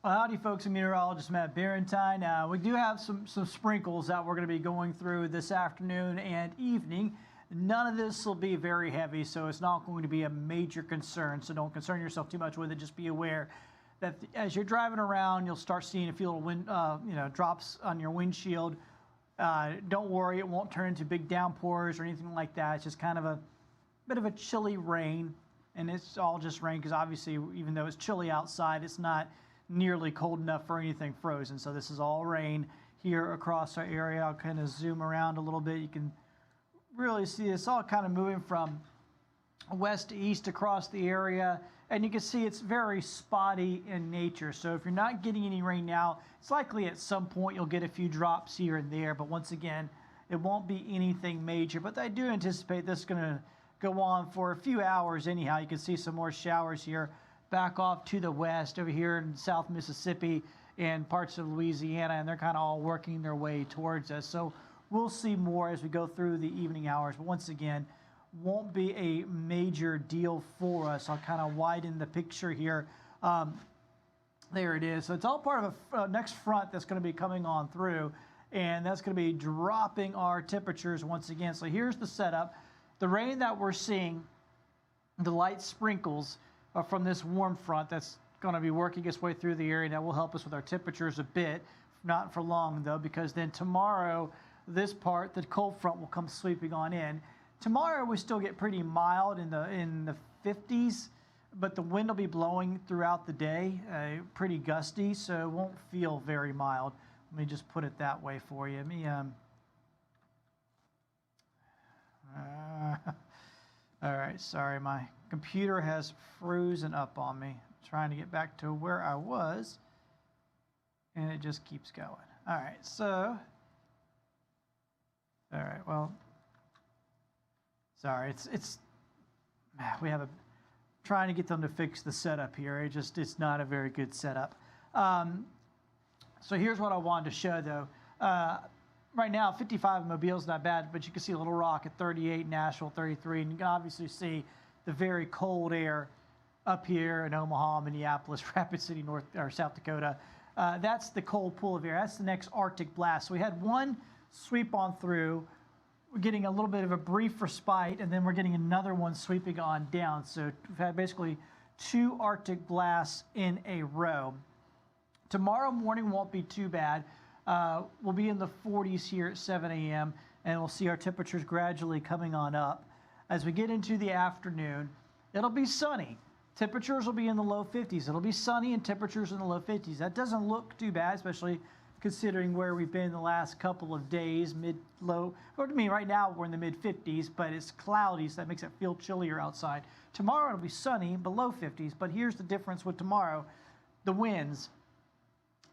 Well, howdy, folks. I'm Meteorologist Matt Barrentine. We do have some sprinkles that we're going to be going through this afternoon and evening. None of this will be very heavy, so it's not going to be a major concern. So don't concern yourself too much with it. Just be aware that as you're driving around, you'll start seeing a few little wind, drops on your windshield. Don't worry, it won't turn into big downpours or anything like that. It's just kind of a bit of a chilly rain, and it's all just rain because obviously, even though it's chilly outside, it's not nearly cold enough for anything frozen. So this is all rain here across our area. I'll kind of zoom around a little bit. You can really see it's all kind of moving from west to east across the area, and you can see it's very spotty in nature. So if you're not getting any rain now, it's likely at some point you'll get a few drops here and there, but once again, it won't be anything major. But I do anticipate this is going to go on for a few hours anyhow. You can see some more showers here back off to the west over here in South Mississippi and parts of Louisiana, and they're kind of all working their way towards us. So we'll see more as we go through the evening hours, but once again, won't be a major deal for us. I'll kind of widen the picture here. There it is. So it's all part of a next front that's going to be coming on through, and that's going to be dropping our temperatures once again. So here's the setup. The rain that we're seeing, the light sprinkles from this warm front that's going to be working its way through the area. That will help us with our temperatures a bit, not for long though, because then tomorrow, this part, the cold front will come sweeping on in. Tomorrow we still get pretty mild in the 50s, but the wind will be blowing throughout the day, pretty gusty, so it won't feel very mild. Let me just put it that way for you. Let me, all right, sorry, my computer has frozen up on me. I'm trying to get back to where I was, and it just keeps going. All right, so, all right, well, sorry, we have trying to get them to fix the setup here. It's not a very good setup. So here's what I wanted to show though. Right now, 55 in Mobile is not bad, but you can see Little Rock at 38, Nashville 33, and you can obviously see the very cold air up here in Omaha, Minneapolis, Rapid City, South Dakota. That's the cold pool of air. That's the next Arctic blast. So we had one sweep on through. We're getting a little bit of a brief respite, and then we're getting another one sweeping on down. So we've had basically two Arctic blasts in a row. Tomorrow morning won't be too bad. We'll be in the 40s here at 7 a.m., and we'll see our temperatures gradually coming on up. As we get into the afternoon, it'll be sunny. Temperatures will be in the low 50s. It'll be sunny and temperatures in the low 50s. That doesn't look too bad, especially considering where we've been the last couple of days, mid-low. I mean, right now we're in the mid-50s, but it's cloudy, so that makes it feel chillier outside. Tomorrow it'll be sunny, below 50s, but here's the difference with tomorrow, the winds.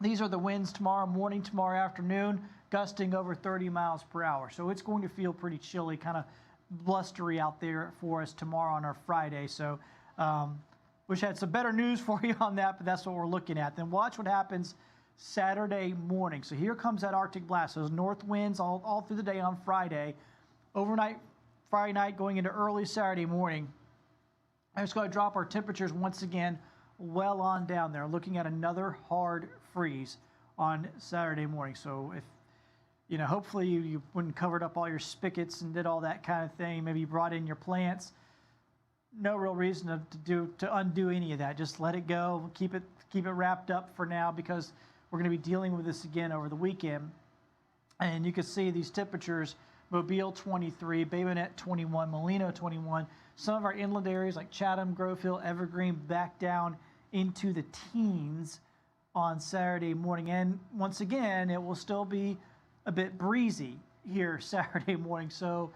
These are the winds tomorrow morning, tomorrow afternoon, gusting over 30 miles per hour. So it's going to feel pretty chilly, kind of blustery out there for us tomorrow on our Friday. So wish I had some better news for you on that, but that's what we're looking at. Then watch what happens Saturday morning. So here comes that Arctic blast. Those north winds all through the day on Friday. Overnight, Friday night, going into early Saturday morning. And it's going to drop our temperatures once again well on down there, looking at another hard freeze on Saturday morning. So if, hopefully you wouldn't covered up all your spigots and did all that kind of thing. Maybe you brought in your plants. No real reason to undo any of that. Just let it go. Keep it wrapped up for now, because we're going to be dealing with this again over the weekend. And you can see these temperatures: Mobile 23, Bay Minette 21, Molino 21. Some of our inland areas like Chatham, Grove Hill, Evergreen back down into the teens on Saturday morning. And once again, it will still be a bit breezy here Saturday morning. So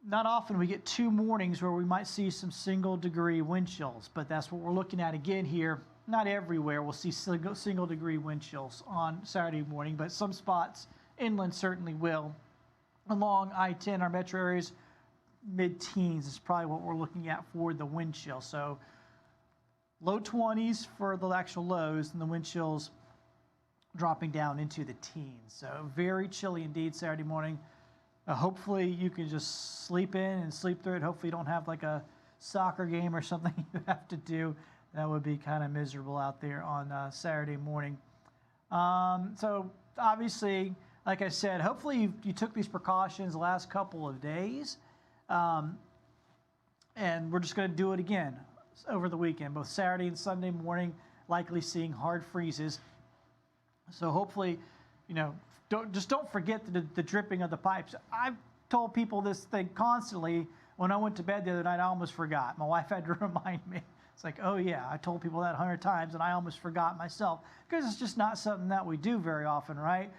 not often we get two mornings where we might see some single-degree wind chills, but that's what we're looking at again here. Not everywhere we'll see single-degree wind chills on Saturday morning, but some spots inland certainly will. Along I-10, our metro areas, mid-teens is probably what we're looking at for the wind chill. So low 20s for the actual lows, and the wind chills dropping down into the teens. So very chilly indeed Saturday morning. Hopefully you can just sleep in and sleep through it. Hopefully you don't have like a soccer game or something you have to do. That would be kind of miserable out there on Saturday morning. So obviously, like I said, hopefully you took these precautions the last couple of days. And we're just going to do it again over the weekend, both Saturday and Sunday morning, likely seeing hard freezes. So hopefully, don't forget the dripping of the pipes. I've told people this thing constantly. When I went to bed the other night, I almost forgot. My wife had to remind me. It's like, oh yeah, I told people that 100 times and I almost forgot myself, because it's just not something that we do very often, right?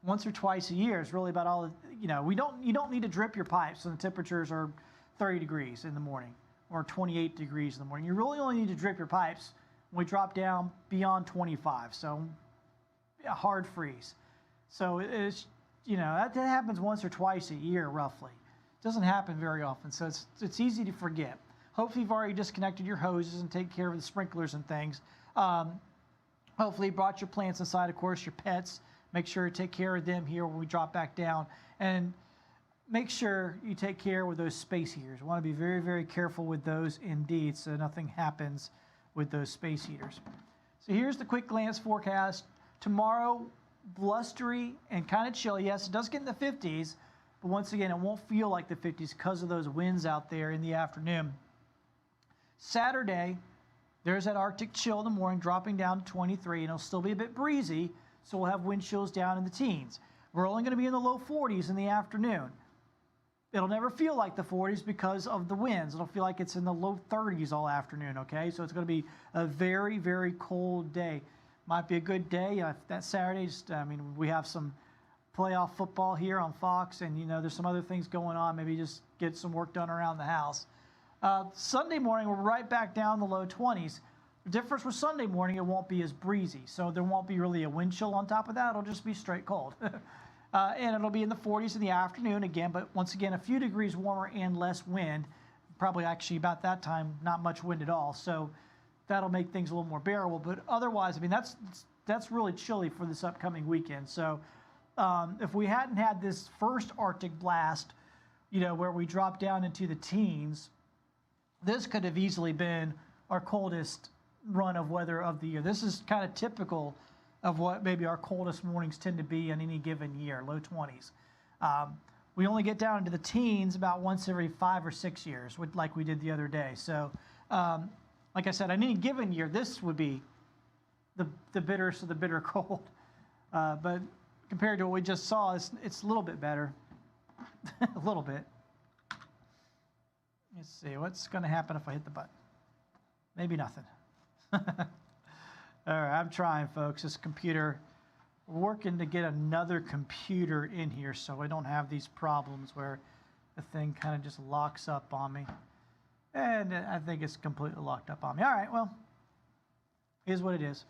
Once or twice a year is really about all. You don't need to drip your pipes when the temperatures are 30 degrees in the morning or 28 degrees in the morning. You really only need to drip your pipes when we drop down beyond 25. So a hard freeze. So it's that happens once or twice a year roughly. It doesn't happen very often, so it's easy to forget. Hopefully you've already disconnected your hoses and take care of the sprinklers and things. Hopefully you brought your plants inside, of course, your pets. Make sure you take care of them here when we drop back down. And make sure you take care with those space heaters. You want to be very, very careful with those indeed, so nothing happens with those space heaters. So here's the quick glance forecast. Tomorrow, blustery and kind of chilly. Yes, it does get in the 50s, but once again, it won't feel like the 50s because of those winds out there in the afternoon. Saturday, there's that Arctic chill in the morning, dropping down to 23, and it'll still be a bit breezy, so we'll have wind chills down in the teens. We're only going to be in the low 40s in the afternoon. It'll never feel like the 40s because of the winds. It'll feel like it's in the low 30s all afternoon, okay? So it's going to be a very, very cold day. Might be a good day. That Saturday, we have some playoff football here on Fox, and, there's some other things going on. Maybe just get some work done around the house. Sunday morning, we're right back down the low 20s. The difference with Sunday morning, it won't be as breezy, so there won't be really a wind chill on top of that. It'll just be straight cold. And it'll be in the 40s in the afternoon again, but once again, a few degrees warmer and less wind. Probably actually about that time, not much wind at all, so that'll make things a little more bearable. But otherwise, that's really chilly for this upcoming weekend. So if we hadn't had this first Arctic blast, where we dropped down into the teens, this could have easily been our coldest run of weather of the year. This is kind of typical of what maybe our coldest mornings tend to be in any given year, low 20s. We only get down into the teens about once every 5 or 6 years, like we did the other day. So, like I said, in any given year, this would be the bitterest of the bitter cold. But compared to what we just saw, it's a little bit better, a little bit. Let's see, what's going to happen if I hit the button? Maybe nothing. All right, I'm trying, folks. This computer, we're working to get another computer in here so I don't have these problems where the thing kind of just locks up on me. And I think it's completely locked up on me. All right, well, here's what it is.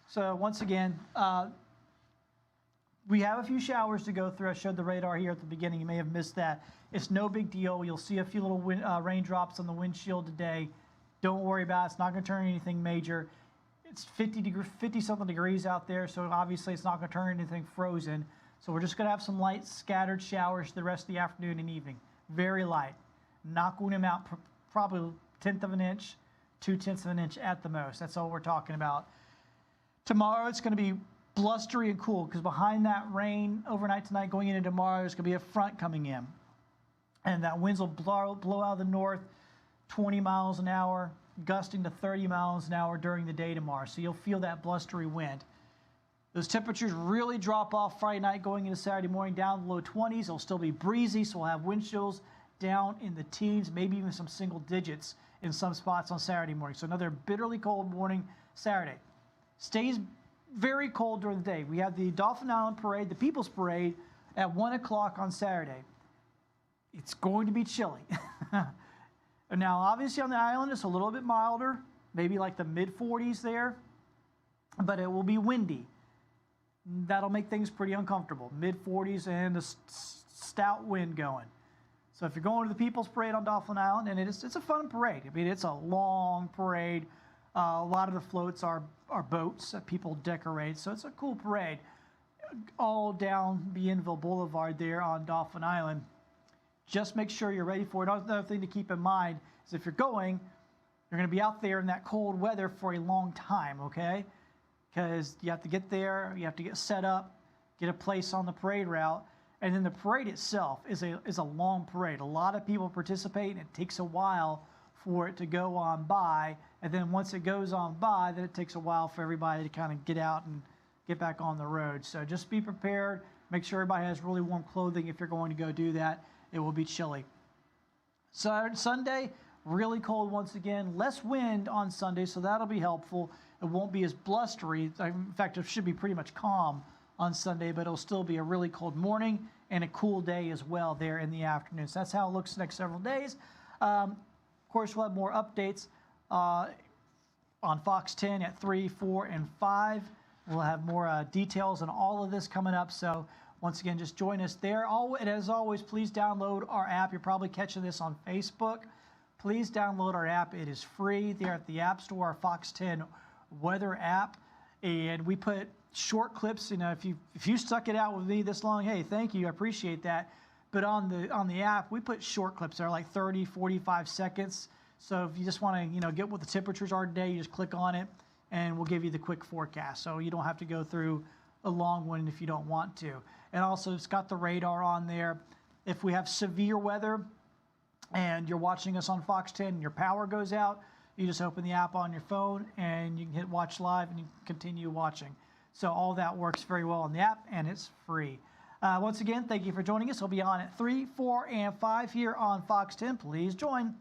So once again, we have a few showers to go through. I showed the radar here at the beginning. You may have missed that. It's no big deal. You'll see a few little raindrops on the windshield today. Don't worry about it. It's not going to turn anything major. It's 50-something degrees out there, so obviously it's not going to turn anything frozen. So we're just going to have some light scattered showers the rest of the afternoon and evening. Very light. Not going to amount probably 1/10 of an inch, 2/10 of an inch at the most. That's all we're talking about. Tomorrow it's going to be blustery and cool because behind that rain overnight tonight going into tomorrow, there's going to be a front coming in. And that winds will blow out of the north 20 miles an hour, gusting to 30 miles an hour during the day tomorrow. So you'll feel that blustery wind. Those temperatures really drop off Friday night going into Saturday morning down to the low 20s. It'll still be breezy, so we'll have wind chills down in the teens, maybe even some single digits in some spots on Saturday morning. So another bitterly cold morning Saturday. Stays very cold during the day. We have the Dauphin Island Parade, the People's Parade, at 1 o'clock on Saturday. It's going to be chilly. Now, obviously on the island, it's a little bit milder, maybe like the mid-40s there, but it will be windy. That'll make things pretty uncomfortable. Mid-40s and a stout wind going. So if you're going to the People's Parade on Dauphin Island, and it's a fun parade. I mean, it's a long parade. A lot of the floats are boats that people decorate, so it's a cool parade. All down Bienville Boulevard there on Dauphin Island. Just make sure you're ready for it. Another thing to keep in mind is if you're going, You're going to be out there in that cold weather for a long time, okay? Because you have to get there, you have to get set up, get a place on the parade route, and then the parade itself is a long parade. A lot of people participate, and it takes a while for it to go on by, and then once it goes on by, then it takes a while for everybody to kind of get out and get back on the road. So just be prepared. Make sure everybody has really warm clothing if you're going to go do that. It will be chilly. Sunday, really cold once again. Less wind on Sunday, so that'll be helpful. It won't be as blustery. In fact, it should be pretty much calm on Sunday, but it'll still be a really cold morning and a cool day as well there in the afternoon. So that's how it looks the next several days. Of course, we'll have more updates on Fox 10 at 3, 4, and 5. We'll have more details on all of this coming up. So once again, just join us there. And as always, please download our app. You're probably catching this on Facebook. Please download our app. It is free there at the App Store, our Fox 10 weather app. And we put short clips. You know, if you stuck it out with me this long, hey, thank you. I appreciate that. But on the app, we put short clips. They're like 30, 45 seconds. So if you just want to, you know, get what the temperatures are today, you just click on it, and we'll give you the quick forecast. So you don't have to go through a long one if you don't want to. And also, it's got the radar on there. If we have severe weather and you're watching us on Fox 10 and your power goes out, you just open the app on your phone and you can hit watch live and you can continue watching. So all that works very well on the app, and it's free. Once again, thank you for joining us. We'll be on at 3, 4, and 5 here on Fox 10. Please join.